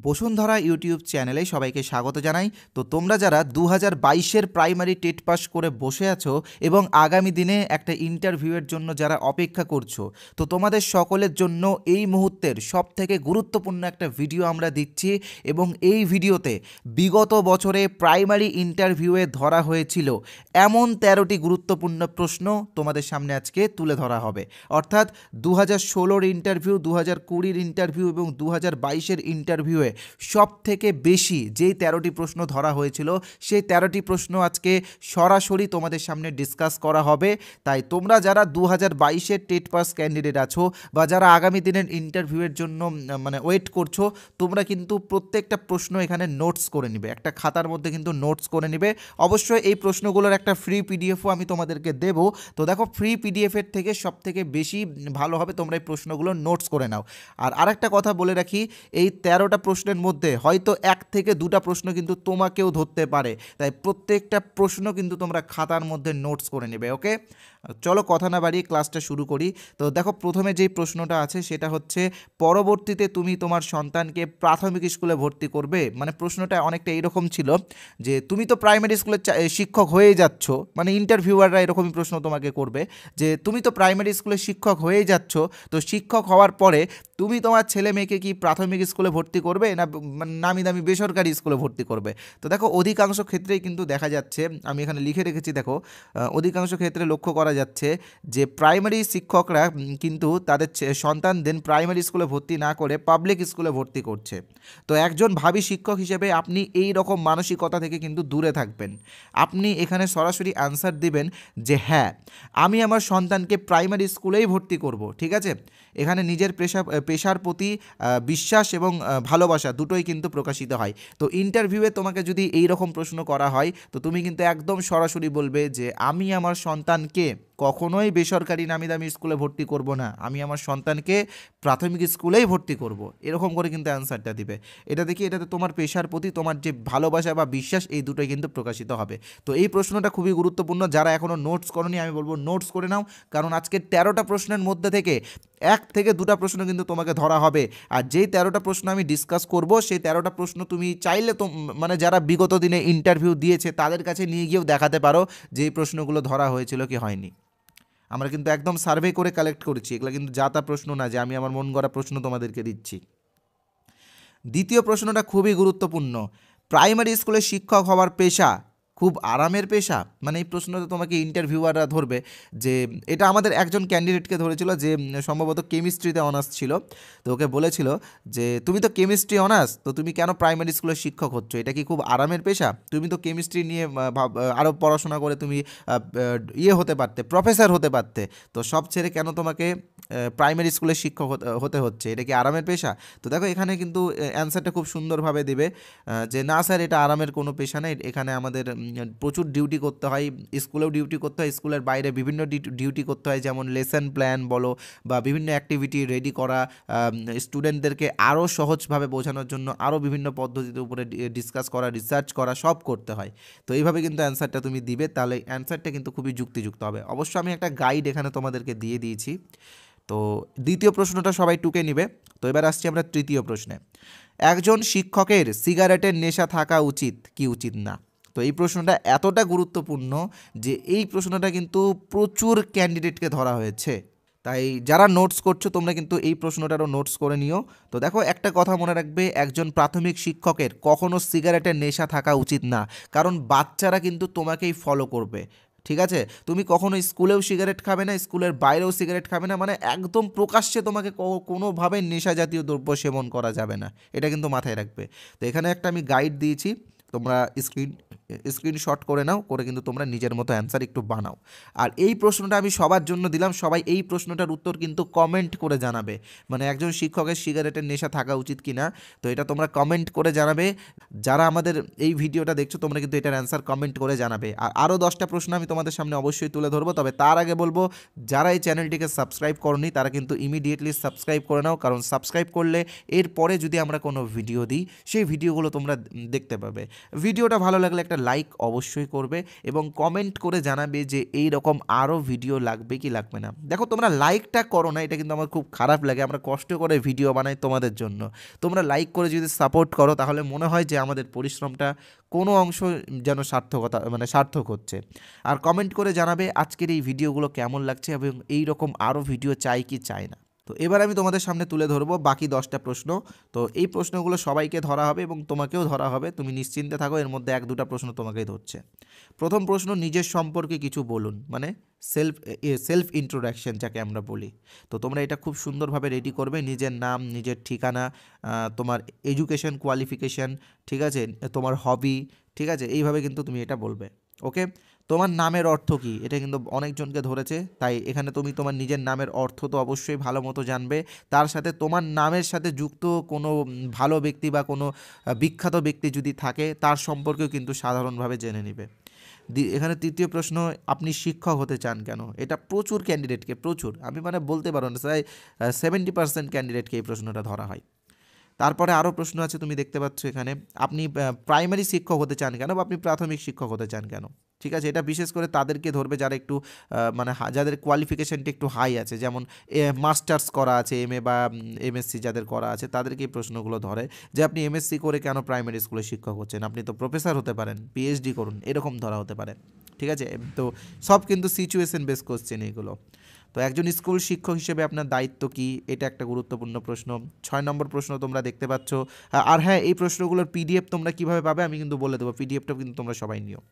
Bashundhara YouTube চ্যানেলে সবাইকে স্বাগত জানাই। তো তোমরা যারা 2022-এর প্রাইমারি টেট পাস করে বসে আছো এবং আগামী দিনে একটা ইন্টারভিউয়ের জন্য যারা অপেক্ষা করছো, তো তোমাদের সকলের জন্য এই মুহূর্তের সবথেকে গুরুত্বপূর্ণ একটা ভিডিও আমরা দিচ্ছি। এবং এই ভিডিওতে বিগত বছরে প্রাইমারি ইন্টারভিউয়ে ধরা হয়েছিল এমন 13টি গুরুত্বপূর্ণ প্রশ্ন তোমাদের সামনে আজকে তুলে ধরা হবে। অর্থাৎ 2016-র ইন্টারভিউ, 2020-র ইন্টারভিউ এবং 2022-এর ইন্টারভিউয়ে সব থেকে বেশি যেই 13টি প্রশ্ন ধরা হয়েছিল সেই 13টি প্রশ্ন আজকে সরাসরি তোমাদের সামনে ডিসকাস করা হবে। তাই তোমরা যারা 2022-এর টেট পাস ক্যান্ডিডেট আছো বা যারা আগামী দিনের ইন্টারভিউয়ের জন্য ওয়েট করছো, তোমরা কিন্তু প্রত্যেকটা প্রশ্ন এখানে নোটস করে নিবে, একটা খাতার মধ্যে কিন্তু নোটস করে নিবে। অবশ্যই এই প্রশ্নগুলোর একটা ফ্রি পিডিএফও আমি তোমাদেরকে দেবো। তো দেখো, ফ্রি পিডিএফের থেকে সব থেকে বেশি ভালো হবে তোমরা এই প্রশ্নগুলো নোটস করে নাও। আর আরেকটা কথা বলে রাখি, এই 13টা প্রশ্নের মধ্যে হয়তো 1 থেকে 2টা প্রশ্ন কিন্তু তোমাকেও ধরতে পারে, তাই প্রত্যেকটা প্রশ্ন কিন্তু তোমরা খাতার মধ্যে নোটস করে নেবে। ওকে, চলো কথা না বাড়িয়ে ক্লাসটা শুরু করি। তো দেখো, প্রথমে যেই প্রশ্নটা আছে সেটা হচ্ছে, পরবর্তীতে তুমি তোমার সন্তানকে প্রাথমিক স্কুলে ভর্তি করবে। মানে প্রশ্নটা অনেকটা এরকম ছিল যে তুমি তো প্রাইমারি স্কুলের শিক্ষক হয়ে যাচ্ছ, মানে ইন্টারভিউয়াররা এরকমই প্রশ্ন তোমাকে করবে যে তুমি তো প্রাইমারি স্কুলে শিক্ষক হয়ে যাচ্ছ, তো শিক্ষক হওয়ার পরে তুমি তোমার ছেলে মেয়েকে কি প্রাথমিক স্কুলে ভর্তি করবে না নামি দামি বেসরকারি স্কুলে ভর্তি করবে। তো দেখো, অধিকাংশ ক্ষেত্রেই কিন্তু দেখা যাচ্ছে, আমি এখানে লিখে রেখেছি দেখো, অধিকাংশ ক্ষেত্রে লক্ষ্য করা যাচ্ছে যে প্রাইমারি শিক্ষকরা কিন্তু তাদের সন্তানদের প্রাইমারি স্কুলে ভর্তি না করে পাবলিক স্কুলে ভর্তি করছে। তো একজন ভাবী শিক্ষক হিসেবে আপনি এই রকম মানসিকতা থেকে কিন্তু দূরে থাকবেন। আপনি এখানে সরাসরি অ্যান্সার দিবেন যে হ্যাঁ, আমি আমার সন্তানকে প্রাইমারি স্কুলেই ভর্তি করব। ঠিক আছে, এখানে নিজের পেশার প্রতি বিশ্বাস এবং ভালোবাসা দুটোই কিন্তু প্রকাশিত হয়। তো ইন্টারভিউয়ে তোমাকে যদি এই রকম প্রশ্ন করা হয়, তো তুমি কিন্তু একদম সরাসরি বলবে যে আমি আমার সন্তানকে কখনোই বেসরকারি নামি দামি স্কুলে ভর্তি করব না, আমি আমার সন্তানকে প্রাথমিক স্কুলেই ভর্তি করব। এরকম করে কিন্তু অ্যান্সারটা দিবে। এটা দেখি, এটাতে তোমার পেশার প্রতি তোমার যে ভালোবাসা বা বিশ্বাস, এই দুটোই কিন্তু প্রকাশিত হবে। তো এই প্রশ্নটা খুবই গুরুত্বপূর্ণ। যারা এখনও নোটস করনি, আমি বলবো নোটস করে নাও, কারণ আজকে 13টা প্রশ্নের মধ্যে থেকে 1 থেকে 2টা প্রশ্ন কিন্তু তোমাকে ধরা হবে। আর যেই 13টা প্রশ্ন আমি ডিসকাস করব, সেই 13টা প্রশ্ন তুমি চাইলে তো যারা বিগত দিনে ইন্টারভিউ দিয়েছে তাদের কাছে নিয়ে গিয়েও দেখাতে পারো যে এই প্রশ্নগুলো ধরা হয়েছিল কি হয়নি। আমরা কিন্তু একদম সার্ভে করে কালেক্ট করেছি, এগুলো কিন্তু যা তা প্রশ্ন না যে আমি আমার মন গড়া প্রশ্ন তোমাদেরকে দিচ্ছি। দ্বিতীয় প্রশ্নটা খুবই গুরুত্বপূর্ণ, প্রাইমারি স্কুলে শিক্ষক হওয়ার পেশা খুব আরামের পেশা। মানে এই প্রশ্নটা তোমাকে ইন্টারভিউয়াররা ধরবে যে এটা আমাদের একজন ক্যান্ডিডেটকে ধরেছিল যে সম্ভবত কেমিস্ট্রিতে অনার্স ছিল। তো ওকে বলেছিল যে তুমি তো কেমিস্ট্রি অনার্স, তো তুমি কেন প্রাইমারি স্কুলের শিক্ষক হচ্ছ, এটা কি খুব আরামের পেশা? তুমি তো কেমিস্ট্রি নিয়ে আরও পড়াশোনা করে তুমি হতে পারতে, প্রফেসর হতে পারতে, তো সব ছেড়ে কেন তোমাকে প্রাইমারি স্কুলের শিক্ষক হতে হচ্ছে, এটা কি আরামের পেশা? তো দেখো, এখানে কিন্তু অ্যান্সারটা খুব সুন্দরভাবে দেবে যে না স্যার, এটা আরামের কোনো পেশা নেই, এখানে আমাদের প্রচুর ডিউটি করতে হয়, স্কুলেও ডিউটি করতে হয়, স্কুলের বাইরে বিভিন্ন ডিউটি করতে হয়, যেমন লেসন প্ল্যান বলো বা বিভিন্ন অ্যাক্টিভিটি রেডি করা, স্টুডেন্টদেরকে আরও সহজভাবে বোঝানোর জন্য আরও বিভিন্ন পদ্ধতির উপরে ডিসকাস করা, রিসার্চ করা, সব করতে হয়। তো এইভাবে কিন্তু অ্যান্সারটা তুমি দিবে, তাহলে অ্যান্সারটা কিন্তু খুবই যুক্তিযুক্ত হবে। অবশ্য আমি একটা গাইড এখানে তোমাদেরকে দিয়ে দিয়েছি। তো দ্বিতীয় প্রশ্নটা সবাই টুকে নিবে। তো এবার আসছি আমরা তৃতীয় প্রশ্নে, একজন শিক্ষকের সিগারেটের নেশা থাকা উচিত কি উচিত না? তো এই প্রশ্নটা এতটা গুরুত্বপূর্ণ যে এই প্রশ্নটা কিন্তু প্রচুর ক্যান্ডিডেটকে ধরা হয়েছে। তাই যারা নোটস করছো তোমরা কিন্তু এই প্রশ্নটারও নোটস করে নিও। তো দেখো, একটা কথা মনে রাখবে, একজন প্রাথমিক শিক্ষকের কখনো সিগারেটের নেশা থাকা উচিত না, কারণ বাচ্চারা কিন্তু তোমাকেই ফলো করবে। ঠিক আছে, তুমি কখনো স্কুলেও সিগারেট খাবে না, স্কুলের বাইরেও সিগারেট খাবে না, মানে একদম প্রকাশ্যে তোমাকে কোনোভাবে নেশা জাতীয় দ্রব্য সেবন করা যাবে না, এটা কিন্তু মাথায় রাখবে। তো এখানে একটা আমি গাইড দিয়েছি, তোমরা স্ক্রিনশট করে নাও, করে কিন্তু তোমরা নিজের মতো অ্যান্সার একটু বানাও। আর এই প্রশ্নটা আমি সবার জন্য দিলাম, সবাই এই প্রশ্নটার উত্তর কিন্তু কমেন্ট করে জানাবে, মানে একজন শিক্ষকের সিগারেটের নেশা থাকা উচিত কি না, তো এটা তোমরা কমেন্ট করে জানাবে। যারা আমাদের এই ভিডিওটা দেখছো তোমরা কিন্তু এটার অ্যান্সার কমেন্ট করে জানাবে। আর আরও 10টা প্রশ্ন আমি তোমাদের সামনে অবশ্যই তুলে ধরবো, তবে তার আগে বলবো, যারা এই চ্যানেলটিকে সাবস্ক্রাইব করনি তারা কিন্তু ইমিডিয়েটলি সাবস্ক্রাইব করে নাও, কারণ সাবস্ক্রাইব করলে এরপরে যদি আমরা কোনো ভিডিও দিই সেই ভিডিওগুলো তোমরা দেখতে পাবে। ভিডিওটা ভালো লাগলে একটা একটা লাইক অবশ্যই করবে এবং কমেন্ট করে জানাবে যে এই রকম আরও ভিডিও লাগবে কি লাগবে না। দেখো তোমরা লাইকটা করো না, এটা কিন্তু আমার খুব খারাপ লাগে, আমরা কষ্ট করে ভিডিও বানাই তোমাদের জন্য। তোমরা লাইক করে যদি সাপোর্ট করো তাহলে মনে হয় যে আমাদের পরিশ্রমটা কোনো অংশ যেন সার্থক হচ্ছে। আর কমেন্ট করে জানাবে আজকের এই ভিডিওগুলো কেমন লাগছে এবং এই রকম আরও ভিডিও চাই কি চাই না। তো এবার আমি তোমাদের সামনে তুলে ধরবো বাকি 10টা প্রশ্ন। তো এই প্রশ্নগুলো সবাইকে ধরা হবে এবং তোমাকেও ধরা হবে, তুমি নিশ্চিন্তে থাকো, এর মধ্যে 1-2টা প্রশ্ন তোমাকেই ধরছে। প্রথম প্রশ্ন, নিজের সম্পর্কে কিছু বলুন, মানে সেলফ ইন্ট্রোডাকশন যাকে আমরা বলি। তো তোমরা এটা খুব সুন্দরভাবে রেডি করবে, নিজের নাম, নিজের ঠিকানা, তোমার এডুকেশন কোয়ালিফিকেশান, ঠিক আছে, তোমার হবি, ঠিক আছে, এইভাবে কিন্তু তুমি এটা বলবে। ওকে, তোমার নামের অর্থ কী, এটা কিন্তু অনেকজনকে ধরেছে, তাই এখানে তুমি তোমার নিজের নামের অর্থ তো অবশ্যই ভালো মতো জানবে, তার সাথে তোমার নামের সাথে যুক্ত কোনো ভালো ব্যক্তি বা কোনো বিখ্যাত ব্যক্তি যদি থাকে তার সম্পর্কেও কিন্তু সাধারণভাবে জেনে নিবে। এখানে তৃতীয় প্রশ্ন, আপনি শিক্ষক হতে চান কেন? এটা প্রচুর ক্যান্ডিডেটকে, প্রচুর, আমি মানে বলতে পারো না, প্রায় 70% ক্যান্ডিডেটকে এই প্রশ্নটা ধরা হয়। তারপরে আরও প্রশ্ন আছে, তুমি দেখতে পাচ্ছ এখানে, আপনি প্রাইমারি শিক্ষক হতে চান কেন বা আপনি প্রাথমিক শিক্ষক হতে চান কেন? ঠিক আছে, এটা বিশেষ করে তাদেরকে ধরবে যারা একটু মানে যাদের কোয়ালিফিকেশানটা একটু হাই আছে, যেমন মাস্টার্স করা আছে, MA বা MSc যাদের করা আছে, তাদেরকে এই প্রশ্নগুলো ধরে যে আপনি MSc করে কেন প্রাইমারি স্কুলে শিক্ষক হচ্ছেন, আপনি তো প্রফেসর হতে পারেন, PhD করুন, এরকম ধরা হতে পারে। ঠিক আছে, তো সব কিন্তু সিচুয়েশন বেস কোশ্চেন এগুলো। তো একজন স্কুল শিক্ষক হিসেবে আপনার দায়িত্ব কী, এটা একটা গুরুত্বপূর্ণ প্রশ্ন। 6 নম্বর প্রশ্ন তোমরা দেখতে পাচ্ছ। আর হ্যাঁ, এই প্রশ্নগুলোর PDF তোমরা কীভাবে পাবে আমি কিন্তু বলে দেবো, PDFটাও কিন্তু তোমরা সবাই নিও।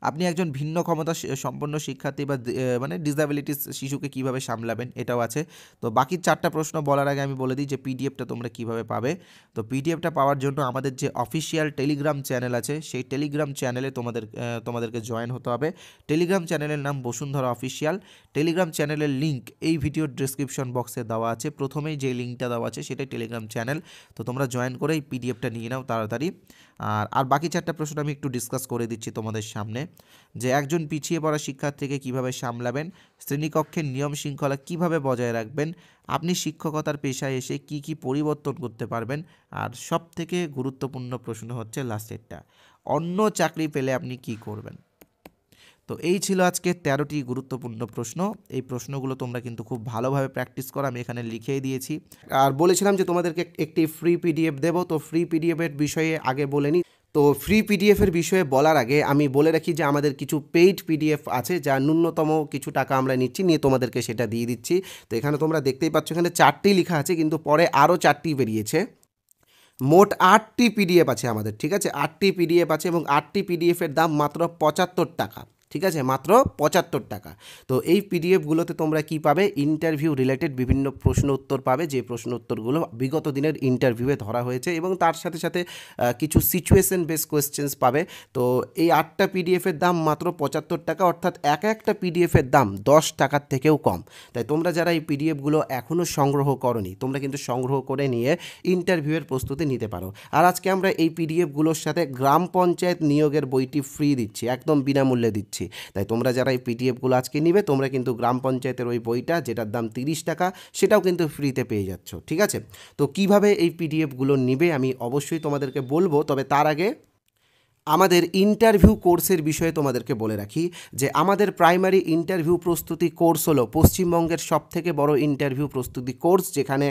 আপনি একজন ভিন্ন ক্ষমতা সম্পন্ন শিক্ষার্থী বা মানে ডিসএবিলিটিস শিশুকে কিভাবে সামলাবেন, এটাও আছে। তো বাকি 4টা প্রশ্ন বলার আগে আমি বলে দিই যে PDFটা তোমরা কিভাবে পাবে। তো PDFটা পাওয়ার জন্য আমাদের যে অফিসিয়াল টেলিগ্রাম চ্যানেল আছে, সেই টেলিগ্রাম চ্যানেলে তোমাদেরকে জয়েন হতে হবে। টেলিগ্রাম চ্যানেলের নাম বসুন্ধরা অফিসিয়াল। টেলিগ্রাম চ্যানেলের লিঙ্ক এই ভিডিওর ডেসক্রিপশন বক্সে দেওয়া আছে, প্রথমেই যে লিঙ্কটা দেওয়া আছে সেটাই টেলিগ্রাম চ্যানেল। তো তোমরা জয়েন করে এই PDFটা নিয়ে নাও তাড়াতাড়ি। আর বাকি 4টা প্রশ্ন আমি একটু ডিসকাস করে দিচ্ছি তোমাদের সামনে, যে একজন পিছিয়ে পড়া শিক্ষার্থীকে কিভাবে সামলাবেন, শ্রেণীকক্ষের নিয়ম শৃঙ্খলা কিভাবে বজায় রাখবেন, আপনি শিক্ষকতার পেশায় এসে কি কি পরিবর্তন করতে পারবেন, আর সবথেকে গুরুত্বপূর্ণ প্রশ্ন হচ্ছে লাস্টেরটা, অন্য চাকরি পেলে আপনি কি করবেন। তো এই ছিল আজকে 13টি গুরুত্বপূর্ণ প্রশ্ন। এই প্রশ্নগুলো তোমরা কিন্তু খুব ভালোভাবে প্র্যাকটিস করো, আমি এখানে লিখেই দিয়েছি। আর বলেছিলাম যে তোমাদেরকে একটি ফ্রি PDF দেবো, তো ফ্রি PDFের বিষয়ে আগে বলে নিই। তো ফ্রি PDFের বিষয়ে বলার আগে আমি বলে রাখি যে আমাদের কিছু পেইড PDF আছে, যা ন্যূনতম কিছু টাকা আমরা নিয়ে তোমাদেরকে সেটা দিয়ে দিচ্ছি। তো এখানে তোমরা দেখতেই পাচ্ছ, এখানে 4টি লেখা আছে, কিন্তু পরে আরও 4টি বেরিয়েছে। মোট 8টি PDF আছে আমাদের, ঠিক আছে, 8টি PDF আছে এবং 8টি PDFের দাম মাত্র 75 টাকা, ঠিক আছে, মাত্র 75 টাকা। তো এই PDFগুলোতে তোমরা কি পাবে, ইন্টারভিউ রিলেটেড বিভিন্ন প্রশ্ন উত্তর পাবে, যে প্রশ্ন উত্তরগুলো বিগত দিনের ইন্টারভিউয়ে ধরা হয়েছে, এবং তার সাথে সাথে কিছু সিচুয়েশন বেস কোয়েশ্চেন্স পাবে। তো এই 8টা PDFের দাম মাত্র 75 টাকা, অর্থাৎ একটা PDFের দাম 10 টাকার থেকেও কম। তাই তোমরা যারা এই PDFগুলো এখনও সংগ্রহ করনি, তোমরা কিন্তু সংগ্রহ করে নিয়ে ইন্টারভিউয়ের প্রস্তুতি নিতে পারো। আর আজকে আমরা এই PDFগুলোর সাথে গ্রাম পঞ্চায়েত নিয়োগের বইটি ফ্রি দিচ্ছি, একদম বিনামূল্যে দিচ্ছি। তাই তোমরা যারা এই PDFগুলো আজকে নিবে, তোমরা কিন্তু গ্রাম পঞ্চায়েতের ওই বইটা, যেটার দাম 30 টাকা, সেটাও কিন্তু ফ্রিতে পেয়ে যাচ্ছ, ঠিক আছে। তো কিভাবে এই PDFগুলো নিবে আমি অবশ্যই তোমাদেরকে বলবো, তবে তার আগে আমাদের ইন্টারভিউ কোর্সের বিষয়ে তোমাদেরকে বলে রাখি যে আমাদের প্রাইমারি ইন্টারভিউ প্রস্তুতি কোর্স হলো পশ্চিমবঙ্গের সবথেকে বড় ইন্টারভিউ প্রস্তুতি কোর্স, যেখানে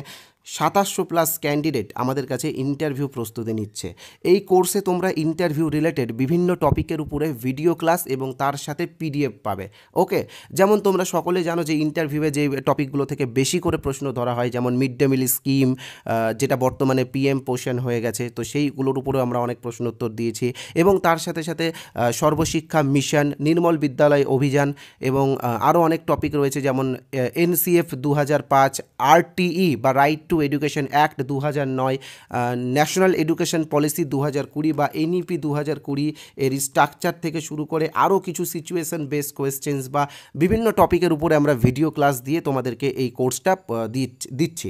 2700+ ক্যান্ডিডেট আমাদের কাছে ইন্টারভিউ প্রস্তুতি নিচ্ছে। এই কোর্সে তোমরা ইন্টারভিউ রিলেটেড বিভিন্ন টপিকের উপরে ভিডিও ক্লাস এবং তার সাথে PDF পাবে। ওকে, যেমন তোমরা সকলে জানো যে ইন্টারভিউয়ে যে টপিকগুলো থেকে বেশি করে প্রশ্ন ধরা হয়, যেমন মিড ডে মিল স্কিম, যেটা বর্তমানে PM পোষণ হয়ে গেছে, তো সেইগুলোর উপরেও আমরা অনেক প্রশ্ন উত্তর দিয়েছি, এবং তার সাথে সাথে সর্বশিক্ষা মিশন, নির্মল বিদ্যালয় অভিযান, এবং আরও অনেক টপিক রয়েছে, যেমন NCF 2005, RTE বা right two education act 2009, national education policy 2020 বা NEP 2020 এর স্ট্রাকচার থেকে শুরু করে আরও কিছু সিচুয়েশন বেস কোয়েশ্চেন্স বা বিভিন্ন টপিকের উপরে আমরা ভিডিও ক্লাস দিয়ে তোমাদেরকে এই কোর্সটা দিচ্ছি।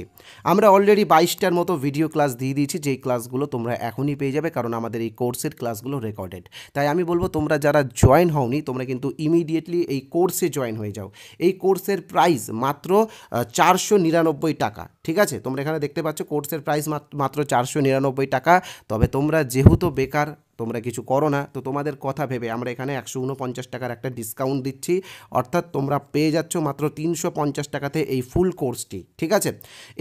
আমরা অলরেডি 22টার মতো ভিডিও ক্লাস দিয়ে দিয়েছি, যেই ক্লাসগুলো তোমরা এখনই পেয়ে যাবে, কারণ আমাদের এই কোর্সের ক্লাসগুলো রেকর্ডেড। তাই আমি বলবো তোমরা যারা জয়েন হওনি, তোমরা কিন্তু ইমিডিয়েটলি এই কোর্সে জয়েন হয়ে যাও। এই কোর্সের প্রাইস মাত্র 499 টাকা, ঠিক আছে। তোমরা এখানে দেখতে পাচ্ছ কোর্সের প্রাইস মাত্র 499 টাকা। তবে তোমরা যেহেতু বেকার, তোমরা কিছু করো না, তো তোমাদের কথা ভেবে আমরা এখানে 149 টাকার একটা ডিসকাউন্ট দিচ্ছি, অর্থাৎ তোমরা পেয়ে যাচ্ছ মাত্র 350 টাকাতে এই ফুল কোর্সটি। ঠিক আছে,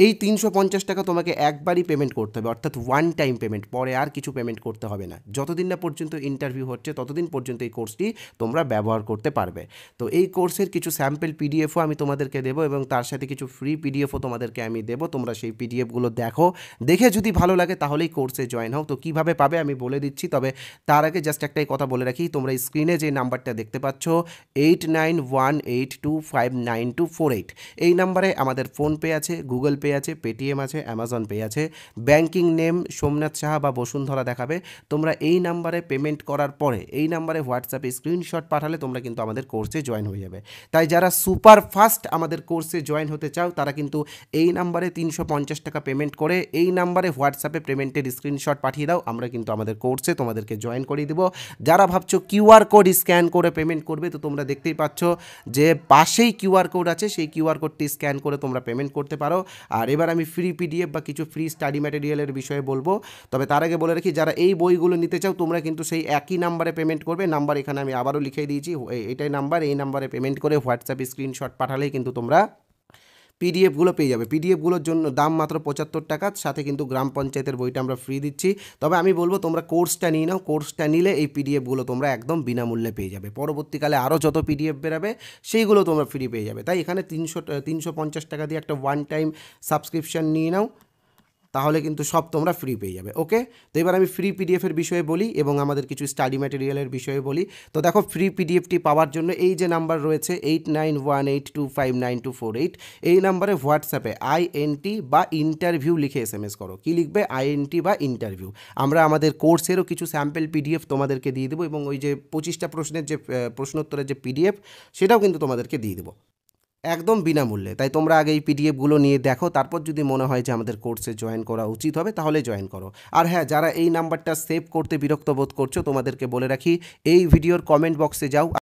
এই 350 টাকা তোমাকে একবারই পেমেন্ট করতে হবে, অর্থাৎ ওয়ান টাইম পেমেন্ট, পরে আর কিছু পেমেন্ট করতে হবে না। যতদিন না পর্যন্ত ইন্টারভিউ হচ্ছে ততদিন পর্যন্ত এই কোর্সটি তোমরা ব্যবহার করতে পারবে। তো এই কোর্সের কিছু স্যাম্পল পিডিএফও আমি তোমাদেরকে দেবো এবং তার সাথে কিছু ফ্রি পিডিএফও তোমাদেরকে আমি দেবো। তোমরা সেই পিডিএফগুলো দেখো, দেখে যদি ভালো লাগে তাহলেই কোর্সে জয়েন হও। তো কীভাবে পাবে আমি বলে দিচ্ছি, তবে তার আগে জাস্ট একটাই কথা বলে রাখি, তোমরা স্ক্রিনে যে নাম্বারটা দেখতে পাচ্ছ 8918259248, এই নাম্বারে আমাদের ফোনপে আছে, গুগল পে আছে, পেটিএম আছে, অ্যামাজন পে আছে। ব্যাংকিং নেম সোমনাথ সাহা বা বসুন্ধরা দেখাবে। তোমরা এই নাম্বারে পেমেন্ট করার পরে এই নাম্বারে হোয়াটসঅ্যাপে স্ক্রিনশট পাঠালে তোমরা কিন্তু আমাদের কোর্সে জয়েন হয়ে যাবে। তাই যারা সুপার ফাস্ট আমাদের কোর্সে জয়েন হতে চাও তারা কিন্তু এই নাম্বারে 350 টাকা পেমেন্ট করে এই নাম্বারে হোয়াটসঅ্যাপে পেমেন্টের স্ক্রিনশট পাঠিয়ে দাও, আমরা কিন্তু আমাদের কোর্সে তোমাদেরকে জয়েন করিয়ে দেবো। যারা ভাবছো কিউআর কোড স্ক্যান করে পেমেন্ট করবে, তো তোমরা দেখতেই পাচ্ছ যে পাশেই কিউআর কোড আছে, সেই কিউআর কোডটি স্ক্যান করে তোমরা পেমেন্ট করতে পারো। আর এবার আমি ফ্রি পিডিএফ বা কিছু ফ্রি স্টাডি ম্যাটেরিয়ালের বিষয়ে বলবো, তবে তার আগে বলে রাখি যারা এই বইগুলো নিতে চাও তোমরা কিন্তু সেই একই নাম্বারে পেমেন্ট করবে। নাম্বার এখানে আমি আবারও লিখে দিয়েছি, এটাই নাম্বার, এই নাম্বারে পেমেন্ট করে হোয়াটসঅ্যাপে স্ক্রিনশট পাঠালেই কিন্তু তোমরা পিডিএফগুলো পেয়ে যাবে। পিডিএফগুলোর জন্য দাম মাত্র 75 টাকা, সাথে কিন্তু গ্রাম পঞ্চায়েতের বইটা আমরা ফ্রি দিচ্ছি। তবে আমি বলবো তোমরা কোর্সটা নিয়ে নাও, কোর্সটা নিলে এই পিডিএফগুলো তোমরা একদম বিনামূল্যে পেয়ে যাবে। পরবর্তীকালে আরও যত পিডিএফ বেরাবে সেইগুলো তোমরা ফ্রি পেয়ে যাবে। তাই এখানে 350 টাকা দিয়ে একটা ওয়ান টাইম সাবস্ক্রিপশান নিয়ে নাও, তাহলে কিন্তু সব তোমরা ফ্রি পেয়ে যাবে। ওকে, তো এবার আমি ফ্রি পিডিএফের বিষয়ে বলি এবং আমাদের কিছু স্টাডি ম্যাটেরিয়ালের বিষয়ে বলি। তো দেখো, ফ্রি পিডিএফটি পাওয়ার জন্য এই যে নাম্বার রয়েছে 8918259248, এই নাম্বারে হোয়াটসঅ্যাপে INT বা ইন্টারভিউ লিখে SMS করো। কি লিখবে? INT বা ইন্টারভিউ। আমরা আমাদের কোর্সেরও কিছু স্যাম্পল পিডিএফ তোমাদেরকে দিয়ে দেবো এবং ওই যে 25টা প্রশ্নের যে প্রশ্নোত্তরের যে পিডিএফ সেটাও কিন্তু তোমাদেরকে দিয়ে দেবো একদম বিনামূল্যে। তাই তোমরা আগে এই পিডিএফগুলো নিয়ে দেখো, তারপর যদি মনে হয় যে আমাদের কোর্সে জয়েন করা উচিত হবে তাহলে জয়েন করো। আর হ্যাঁ, যারা এই নাম্বারটা সেভ করতে বিরক্ত বোধ করছো, তোমাদেরকে বলে রাখি এই ভিডিওর কমেন্ট বক্সে যাও।